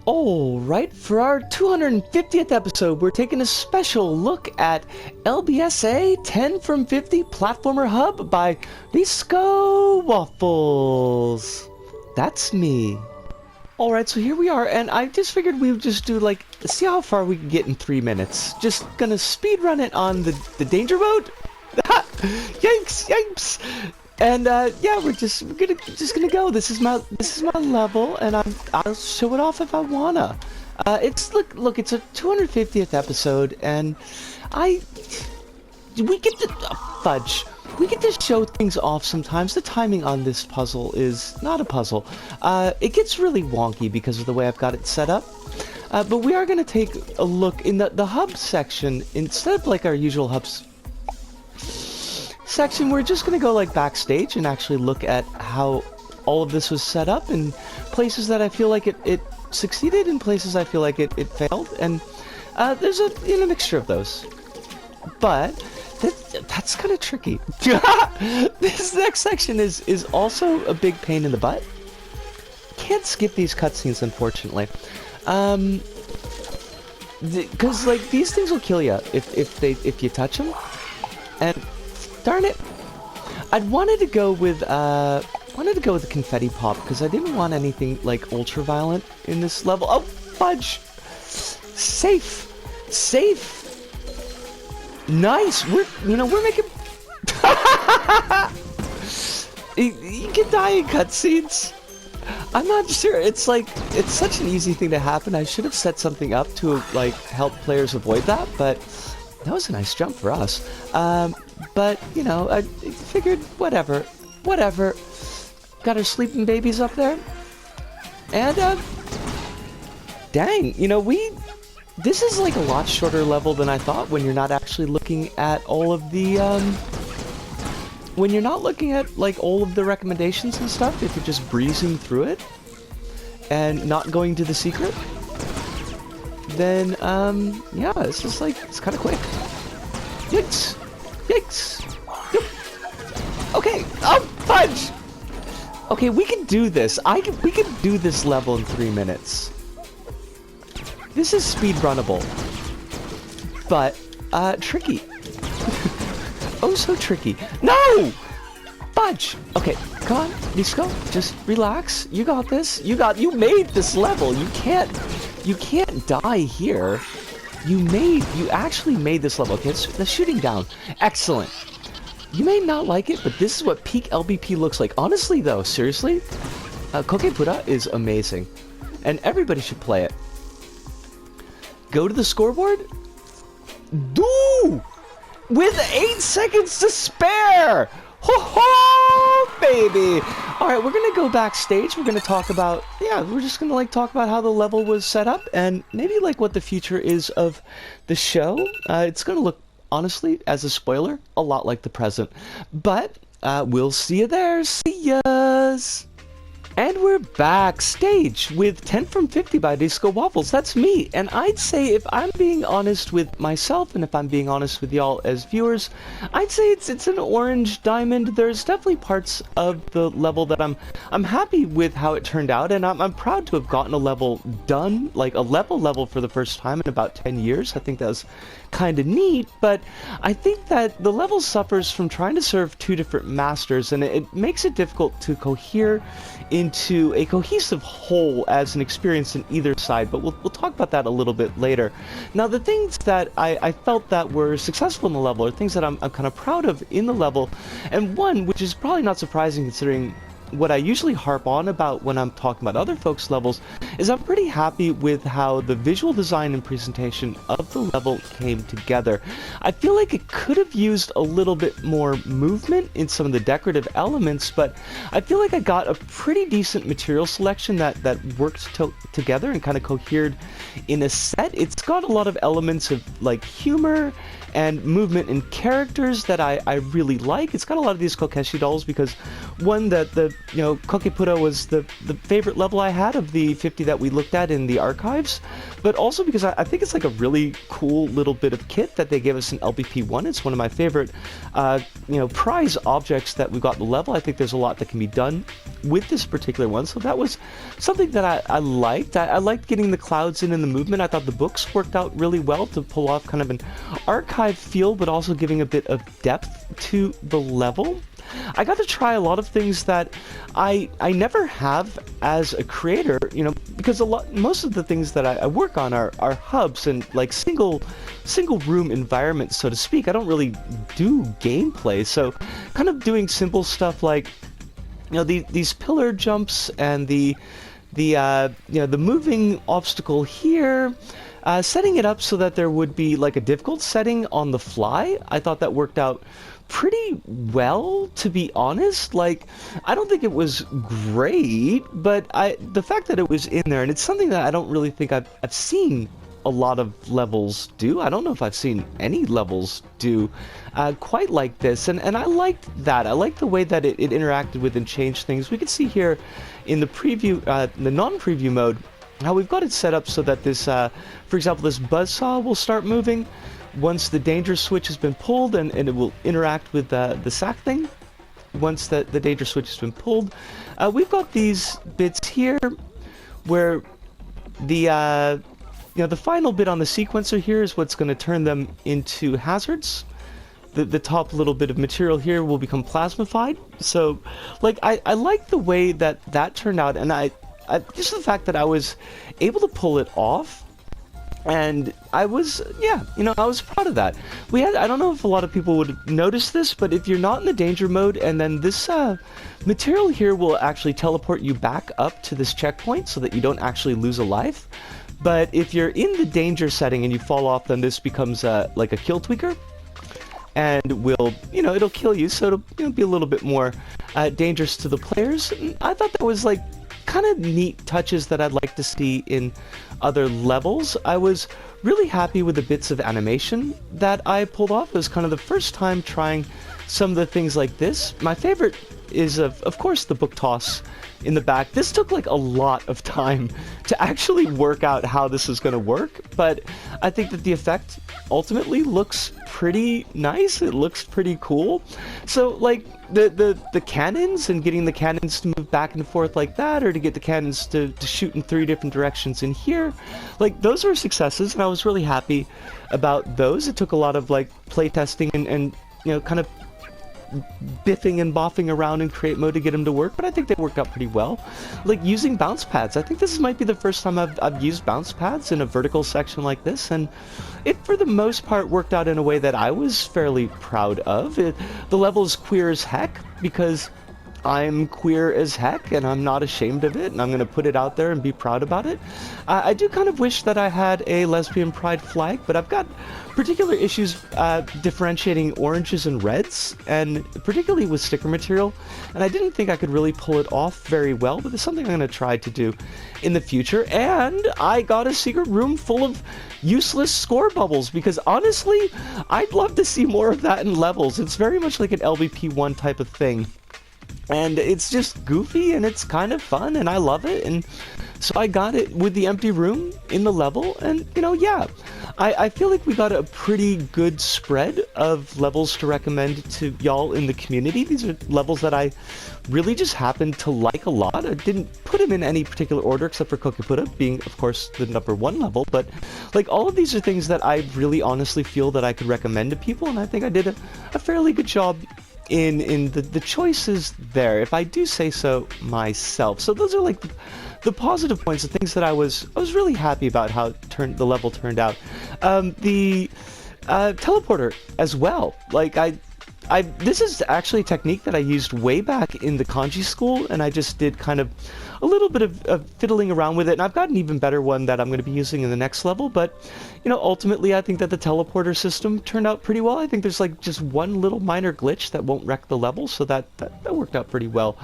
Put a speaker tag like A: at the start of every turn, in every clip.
A: Alright, for our 250th episode, we're taking a special look at LBsA 10 from 50 Platformer Hub by Risuko Waffles. That's me. Alright, so here we are, and I just figured we would just do, like, see how far we can get in 3 minutes. Just gonna speed run it on the danger mode. Yikes, yikes. And yeah, we're just gonna go. This is my level, and I'll show it off if I wanna. It's look, it's a 250th episode, and we get to fudge. We get to show things off sometimes. The timing on this puzzle is not a puzzle. It gets really wonky because of the way I've got it set up. But we are gonna take a look in the hub section instead of like our usual hubs section. We're just going to go like backstage and actually look at how all of this was set up and places that I feel like it succeeded and places I feel like it failed, and there's a mixture of those, but that's kind of tricky. This next section is also a big pain in the butt. Can't skip these cutscenes, unfortunately, because like these things will kill you if you touch them, and darn it! I'd wanted to go with the confetti pop because I didn't want anything like ultra violent in this level. Oh fudge! Safe. Nice. We're making. You can die in cutscenes. I'm not sure. It's such an easy thing to happen. I should have set something up to like help players avoid that, but that was a nice jump for us. But, you know, I figured, whatever. Got our sleeping babies up there. And, dang, this is like a lot shorter level than I thought when you're not actually looking at all of the, when you're not looking at, like, all of the recommendations and stuff, if you're just breezing through it and not going to the secret, then, yeah, it's just like, it's kind of quick. Yikes! Yep. Okay. Oh, fudge! Okay, we can do this. We can do this level in 3 minutes. This is speedrunnable, but tricky. Oh, so tricky. No! Fudge! Okay, come on, Risuko. Just relax. You got this. You made this level. You can't die here. You actually made this level. Okay, the shooting down. Excellent. You may not like it, but this is what peak LBP looks like. Honestly, though, seriously, Kokepura is amazing, and everybody should play it. Go to the scoreboard. Do! With 8 seconds to spare! Ho-ho, baby! Alright, we're gonna go backstage. We're gonna talk about, we're just gonna like talk about how the level was set up and maybe like what the future is of the show. It's gonna look, honestly, as a spoiler, a lot like the present. But, we'll see you there. See yas! And we're backstage with 10 from 50 by Risuko Waffles. That's me. And I'd say, if I'm being honest with myself, and if I'm being honest with y'all as viewers, I'd say it's an orange diamond. There's definitely parts of the level that I'm happy with how it turned out, and I'm proud to have gotten a level done, like a level for the first time in about 10 years. I think that was kind of neat, but I think that the level suffers from trying to serve 2 different masters, and it makes it difficult to cohere into a cohesive whole as an experience in either side, but we'll talk about that a little bit later. Now, the things that I felt that were successful in the level are things that I'm kind of proud of in the level, and one, which is probably not surprising considering what I usually harp on about when I'm talking about other folks' levels, is I'm pretty happy with how the visual design and presentation of the level came together. I feel like it could have used a little bit more movement in some of the decorative elements, but I feel like I got a pretty decent material selection that worked together and kind of cohered in a set. It's got a lot of elements of like humor and movement and characters that I really like. It's got a lot of these Kokeshi dolls because, one, the you know, Kokipura was the favorite level I had of the 50 that we looked at in the archives, but also because I think it's like a really cool little bit of kit that they gave us in LBP1. It's one of my favorite, you know, prize objects that we've got in the level. I think there's a lot that can be done with this particular one, so that was something that I liked. I liked getting the clouds in the movement. I thought the books worked out really well to pull off kind of an archive feel, but also giving a bit of depth to the level. I got to try a lot of things that I never have as a creator, you know, because most of the things that I work on are hubs and like single room environments, so to speak. I don't really do gameplay, so kind of doing simple stuff like, you know, these pillar jumps and the you know, the moving obstacle here. Setting it up so that there would be like a difficult setting on the fly, I thought that worked out pretty well, to be honest. Like, I don't think it was great, but the fact that it was in there, and it's something that I don't really think I've seen a lot of levels do. I don't know if I've seen any levels do quite like this, and I liked that. I liked the way that it interacted with and changed things. We can see here in the preview, the non-preview mode, how we've got it set up so that this, for example, this buzzsaw will start moving once the danger switch has been pulled, and it will interact with the sack thing once the danger switch has been pulled. We've got these bits here where the you know, the final bit on the sequencer here is what's going to turn them into hazards. The top little bit of material here will become plasmified. So, like, I like the way that turned out, and I just the fact that I was able to pull it off. And I was, yeah, you know, I was proud of that. I don't know if a lot of people would notice this, but if you're not in the danger mode, and then this material here will actually teleport you back up to this checkpoint so that you don't actually lose a life. But if you're in the danger setting and you fall off, then this becomes like a kill tweaker, and will, you know, it'll kill you, so it'll, you know, be a little bit more dangerous to the players. And I thought that was like kind of neat touches that I'd like to see in other levels. I was really happy with the bits of animation that I pulled off. It was kind of the first time trying some of the things like this. My favorite is, of course, the book toss in the back. This took like a lot of time to actually work out how this is going to work, but I think that the effect ultimately looks pretty nice. It looks pretty cool. So like the cannons, and getting the cannons to move back and forth like that, or to get the cannons to shoot in 3 different directions in here, like those were successes, and I was really happy about those. It took a lot of like playtesting and you know, kind of biffing and boffing around in create mode to get them to work, but I think they worked out pretty well. Like using bounce pads, I think this might be the first time I've used bounce pads in a vertical section like this, and it for the most part worked out in a way that I was fairly proud of. The level is queer as heck, because I'm queer as heck, and I'm not ashamed of it, and I'm going to put it out there and be proud about it. I do kind of wish that I had a lesbian pride flag, but I've got particular issues differentiating oranges and reds, and particularly with sticker material, and I didn't think I could really pull it off very well, but it's something I'm going to try to do in the future. And I got a secret room full of useless score bubbles, because honestly, I'd love to see more of that in levels. It's very much like an LBP1 type of thing. And it's just goofy, and it's kind of fun, and I love it. And so I got it with the empty room in the level, and, you know, yeah. I feel like we got a pretty good spread of levels to recommend to y'all in the community. These are levels that I really just happened to like a lot. I didn't put them in any particular order, except for Kokipura being, of course, the #1 level. But, like, all of these are things that I really honestly feel that I could recommend to people, and I think I did a fairly good job in the choices there, if I do say so myself. So those are like the positive points, the things that I was really happy about how the level turned out. The teleporter as well. Like this is actually a technique that I used way back in the kanji school, and I just did kind of a little bit of fiddling around with it, and I've got an even better one that I'm going to be using in the next level. But, you know, ultimately I think that the teleporter system turned out pretty well. I think there's like just one little minor glitch that won't wreck the level, so that worked out pretty well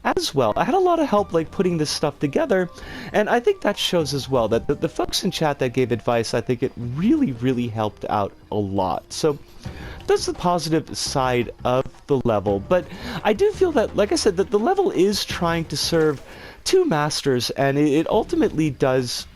A: as well. I had a lot of help like putting this stuff together, and I think that shows as well that the folks in chat that gave advice, I think it really helped out a lot. So that's the positive side of the level. But I do feel that, like I said, that the level is trying to serve two masters, and it ultimately does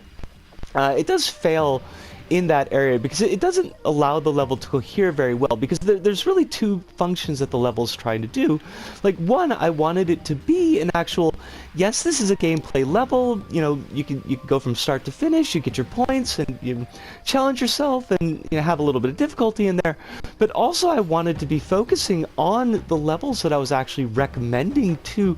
A: fail in that area because it doesn't allow the level to cohere very well, because there's really two functions that the level is trying to do. Like, one, I wanted it to be an actual, yes, this is a gameplay level, you know, you can go from start to finish, you get your points, and you challenge yourself, and you know, have a little bit of difficulty in there. But also I wanted to be focusing on the levels that I was actually recommending to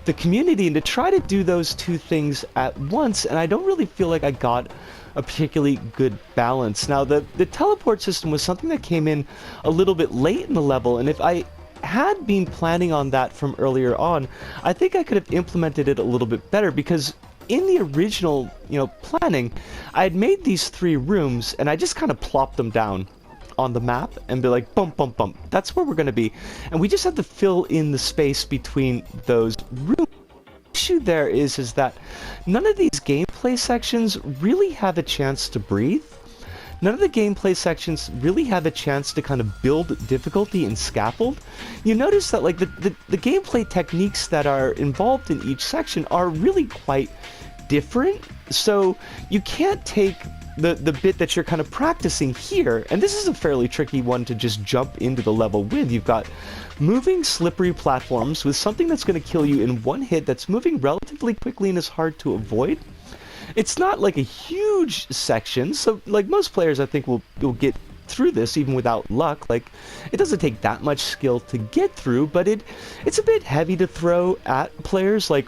A: the community, and to try to do those two things at once, and I don't really feel like I got a particularly good balance. Now, the teleport system was something that came in a little bit late in the level, and if I had been planning on that from earlier on, I think I could have implemented it a little bit better, because in the original, you know, planning, I had made these 3 rooms, and I just kind of plopped them down on the map and be like, bump, bump, bump, that's where we're going to be. And we just had to fill in the space between those rooms. The issue there is that none of these gameplay sections really have a chance to breathe. None of the gameplay sections really have a chance to kind of build difficulty and scaffold. You notice that, like, the gameplay techniques that are involved in each section are really quite different. So you can't take the bit that you're kind of practicing here, and this is a fairly tricky one to just jump into the level with. You've got moving slippery platforms with something that's going to kill you in one hit, that's moving relatively quickly and is hard to avoid. It's not like a huge section, so like most players I think will get through this even without luck. Like, it doesn't take that much skill to get through, but it's a bit heavy to throw at players. Like,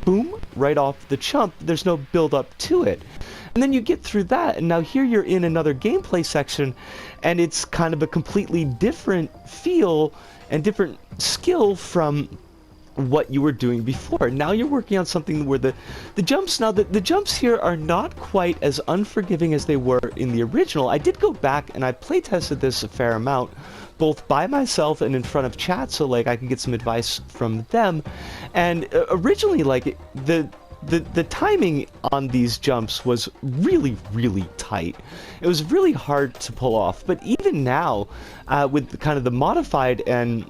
A: boom, right off the chump, there's no build up to it. And then you get through that, and now here you're in another gameplay section, and it's kind of a completely different feel and different skill from what you were doing before. Now you're working on something where the jumps, now the jumps here are not quite as unforgiving as they were in the original. I did go back and I play tested this a fair amount, both by myself and in front of chat, so like I could get some advice from them. And originally, like, the timing on these jumps was really, really tight. It was really hard to pull off. But even now, with kind of the modified and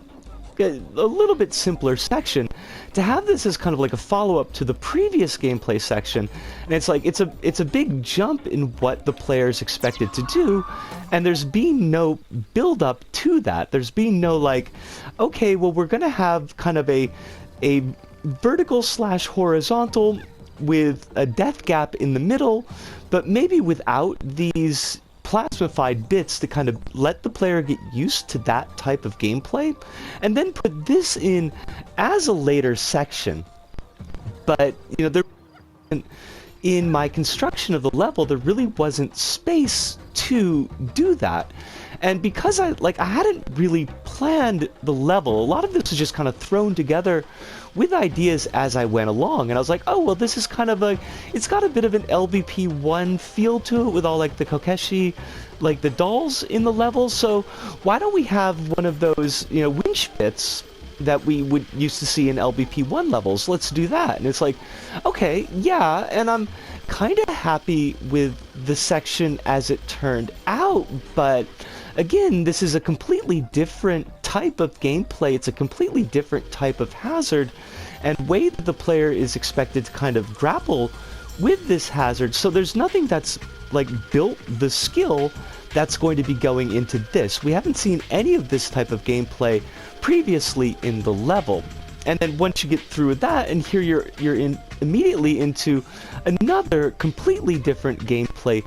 A: a little bit simpler section, to have this as kind of like a follow-up to the previous gameplay section, and it's like it's a big jump in what the players expected to do, and there's been no build-up to that. There's been no, like, okay, well, we're gonna have kind of a vertical / horizontal with a depth gap in the middle, but maybe without these plasmified bits to kind of let the player get used to that type of gameplay, and then put this in as a later section. But, you know, in my construction of the level, there really wasn't space to do that. And because I hadn't really planned the level, a lot of this was just kind of thrown together with ideas as I went along, and I was like, oh, well, this is kind of it's got a bit of an LBP1 feel to it, with all like the Kokeshi, like the dolls in the level, so why don't we have one of those, you know, winch bits that we would used to see in LBP1 levels? Let's do that. And it's like, okay, yeah, and I'm kind of happy with the section as it turned out, but again, this is a completely different type of gameplay. It's a completely different type of hazard and way that the player is expected to kind of grapple with this hazard. So there's nothing that's like built the skill that's going to be going into this. We haven't seen any of this type of gameplay previously in the level. And then once you get through that, and here you're immediately into another completely different gameplay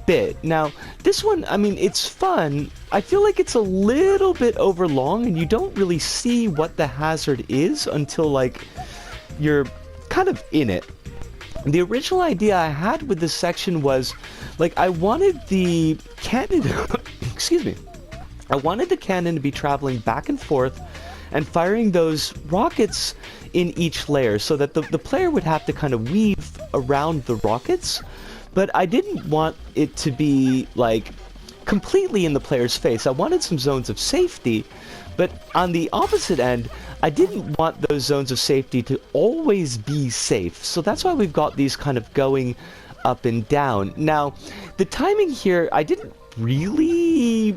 A: bit. Now, this one, I mean, it's fun. I feel like it's a little bit overlong, and you don't really see what the hazard is until, like, you're kind of in it. The original idea I had with this section was, like, I wanted the cannon excuse me. I wanted the cannon to be traveling back and forth and firing those rockets in each layer, so that the player would have to kind of weave around the rockets, but I didn't want it to be, like, completely in the player's face. I wanted some zones of safety, but on the opposite end, I didn't want those zones of safety to always be safe, so that's why we've got these kind of going up and down. Now, the timing here, I didn't really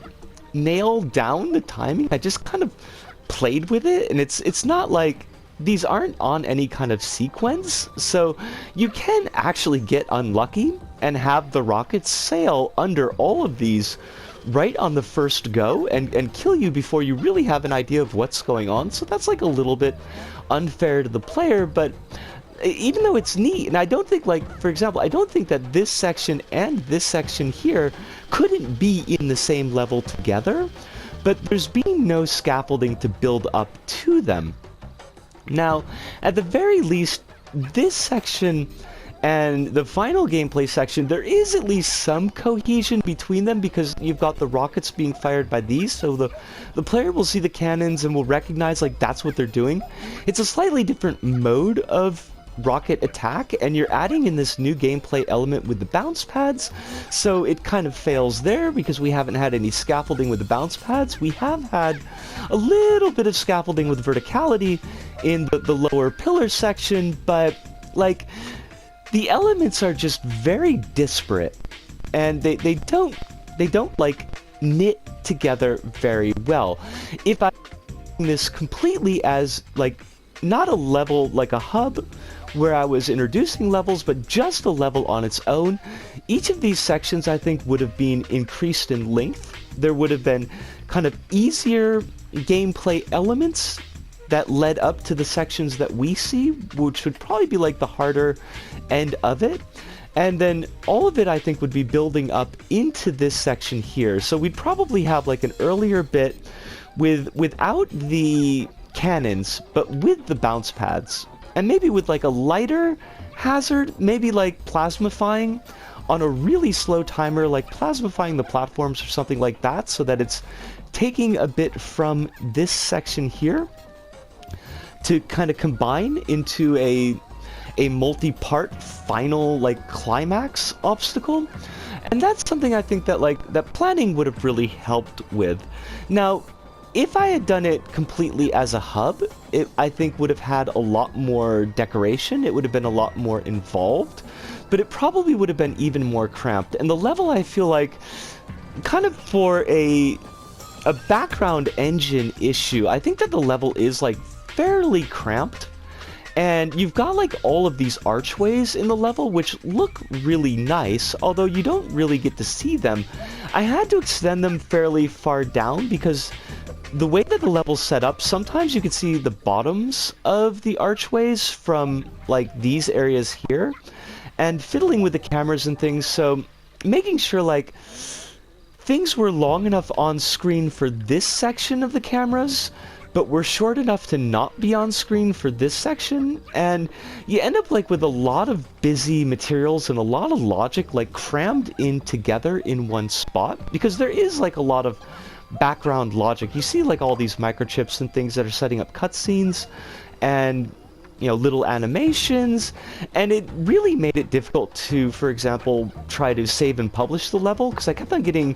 A: nail down the timing. I just kind of played with it, and it's not like these aren't on any kind of sequence, so you can actually get unlucky and have the rockets sail under all of these right on the first go and kill you before you really have an idea of what's going on. So that's like a little bit unfair to the player, but even though it's neat, and I don't think, like, for example, I don't think that this section and this section here couldn't be in the same level together, but there's been no scaffolding to build up to them. Now, at the very least, this section and the final gameplay section, there is at least some cohesion between them because you've got the rockets being fired by these, so the player will see the cannons and will recognize, like, that's what they're doing. It's a slightly different mode of rocket attack, and you're adding in this new gameplay element with the bounce pads, so it kind of fails there because we haven't had any scaffolding with the bounce pads. We have had a little bit of scaffolding with verticality in the lower pillar section, but, like, the elements are just very disparate, and they don't like knit together very well. If I this completely as, like, not a level like a hub where I was introducing levels, but just a level on its own, each of these sections I think would have been increased in length. There would have been kind of easier gameplay elements that led up to the sections that we see, which would probably be like the harder end of it. And then all of it, I think, would be building up into this section here. So we'd probably have like an earlier bit without the cannons, but with the bounce pads. And maybe with like a lighter hazard, maybe like plasmifying on a really slow timer, like plasmifying the platforms or something like that, so that it's taking a bit from this section here to kind of combine into a multi-part final, like, climax obstacle. And that's something I think that, like, that planning would have really helped with. Now, if I had done it completely as a hub, it, I think, would have had a lot more decoration. It would have been a lot more involved, but it probably would have been even more cramped. And the level, I feel like, kind of for a background engine issue, I think that the level is, like, fairly cramped. And you've got, like, all of these archways in the level, which look really nice, although you don't really get to see them. I had to extend them fairly far down because the way that the level's set up, sometimes you can see the bottoms of the archways from, like, these areas here, and fiddling with the cameras and things, so making sure, like, things were long enough on screen for this section of the cameras, but we're short enough to not be on screen for this section, and you end up, like, with a lot of busy materials and a lot of logic, like, crammed in together in one spot, because there is, like, a lot of background logic. You see, like, all these microchips and things that are setting up cutscenes and, you know, little animations, and it really made it difficult to, for example, try to save and publish the level, because I kept on getting,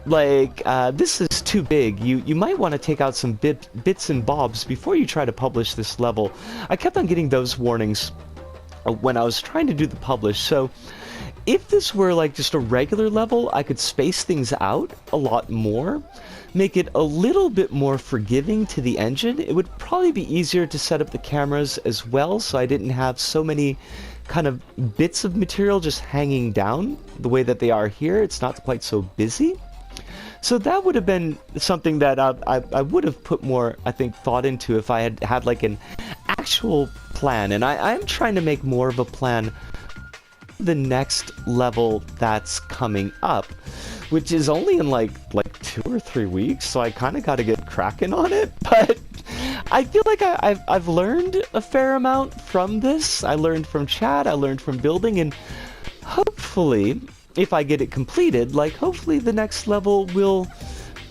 A: like, this is too big. You might want to take out some bits and bobs before you try to publish this level. I kept on getting those warnings when I was trying to do the publish, so if this were, like, just a regular level, I could space things out a lot more, make it a little bit more forgiving to the engine. It would probably be easier to set up the cameras as well, so I didn't have so many kind of bits of material just hanging down the way that they are here. It's not quite so busy. So that would have been something that I would have put more, I think, thought into if I had had, like, an actual plan. And I'm trying to make more of a plan the next level that's coming up, which is only in like 2 or 3 weeks, so I kind of got to get cracking on it. But I feel like I've learned a fair amount from this. I learned from chat, I learned from building, and hopefully, if I get it completed, like, hopefully the next level will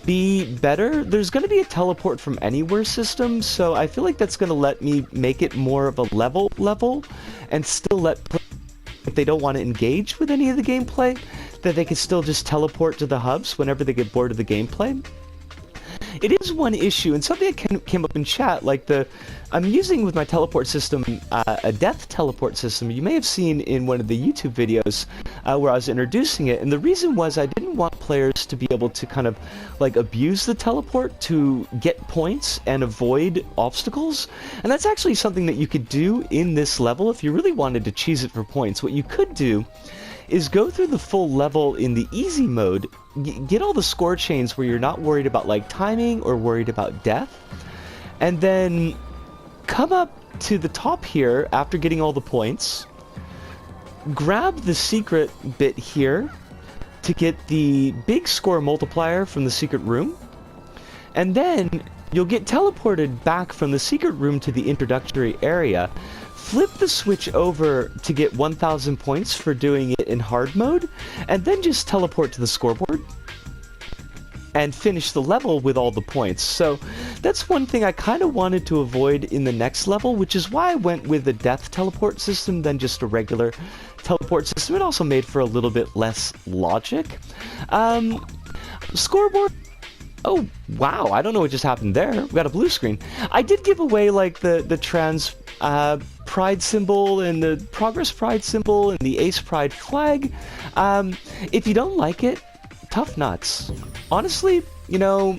A: be better. There's going to be a teleport from anywhere system, so I feel like that's going to let me make it more of a level and still let, if they don't want to engage with any of the gameplay, that they can still just teleport to the hubs whenever they get bored of the gameplay. it is one issue, and something that came up in chat, like I'm using with my teleport system, a death teleport system. You may have seen in one of the YouTube videos where I was introducing it, and the reason was I didn't want players to be able to kind of like abuse the teleport to get points and avoid obstacles, and that's actually something that you could do in this level if you really wanted to cheese it for points. What you could do is go through the full level in the easy mode, get all the score chains where you're not worried about like timing or worried about death, and then come up to the top here after getting all the points, grab the secret bit here to get the big score multiplier from the secret room, and then you'll get teleported back from the secret room to the introductory area. Flip the switch over to get 1,000 points for doing it in hard mode, and then just teleport to the scoreboard and finish the level with all the points. So that's one thing I kind of wanted to avoid in the next level, which is why I went with a death teleport system than just a regular teleport system. It also made for a little bit less logic. Scoreboard. Oh, wow, I don't know what just happened there. We got a blue screen. I did give away, like, the trans pride symbol and the progress pride symbol and the ace pride flag. If you don't like it, tough nuts. Honestly, you know,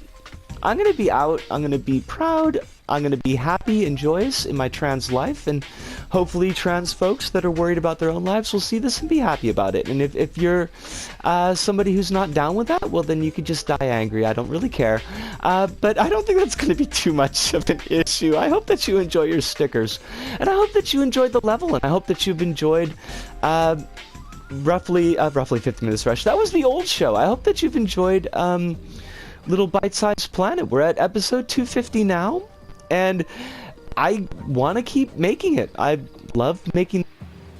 A: I'm going to be out, I'm going to be proud, I'm going to be happy and joyous in my trans life, and hopefully trans folks that are worried about their own lives will see this and be happy about it. And if you're somebody who's not down with that, well, then you could just die angry. I don't really care. But I don't think that's going to be too much of an issue. I hope that you enjoy your stickers, and I hope that you enjoyed the level, and I hope that you've enjoyed roughly 50 Minutes Rush. That was the old show. I hope that you've enjoyed Little Bite-Sized Planet. We're at episode 250 now, and I want to keep making it. I love making.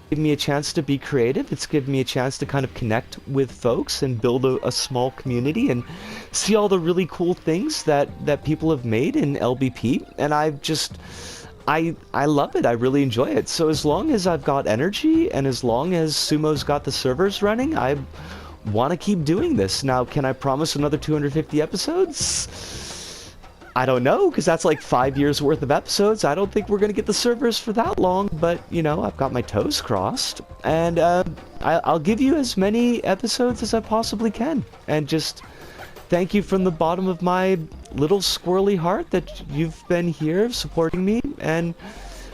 A: Give me a chance to be creative. It's given me a chance to kind of connect with folks and build a small community and see all the really cool things that people have made in LBP, and I love it. I really enjoy it. So as long as I've got energy and as long as Sumo's got the servers running, I want to keep doing this. Now, can I promise another 250 episodes? I don't know, because that's like 5 years worth of episodes. I don't think we're going to get the servers for that long, but, you know, I've got my toes crossed. And I'll give you as many episodes as I possibly can. And just thank you from the bottom of my little squirrely heart that you've been here supporting me, and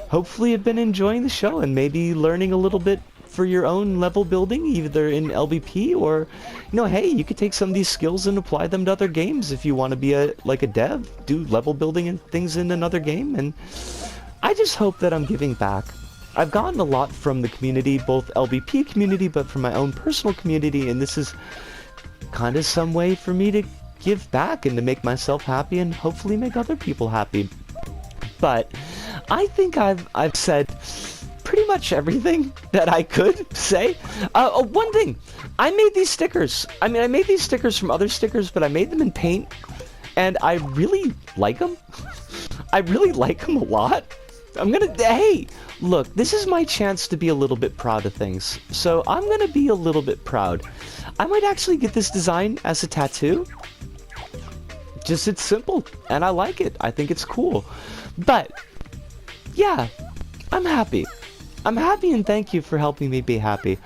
A: hopefully you've been enjoying the show and maybe learning a little bit for your own level building, either in LBP or, you know, hey, you could take some of these skills and apply them to other games if you want to be a dev, do level building and things in another game. And I just hope that I'm giving back. I've gotten a lot from the community, both LBP community, but from my own personal community, and this is kind of some way for me to give back and to make myself happy and hopefully make other people happy. But I think I've said pretty much everything that I could say. One thing, I made these stickers. I mean, I made these stickers from other stickers, but I made them in paint, and I really like them. I really like them a lot. Hey, look, this is my chance to be a little bit proud of things. So I'm gonna be a little bit proud. I might actually get this design as a tattoo. Just, it's simple, and I like it. I think it's cool. But, yeah, I'm happy. I'm happy, and thank you for helping me be happy.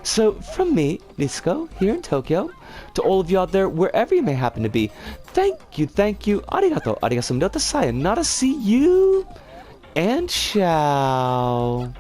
A: So, from me, Risuko, here in Tokyo, to all of you out there, wherever you may happen to be, thank you, arigato, sayonara, see you, and ciao.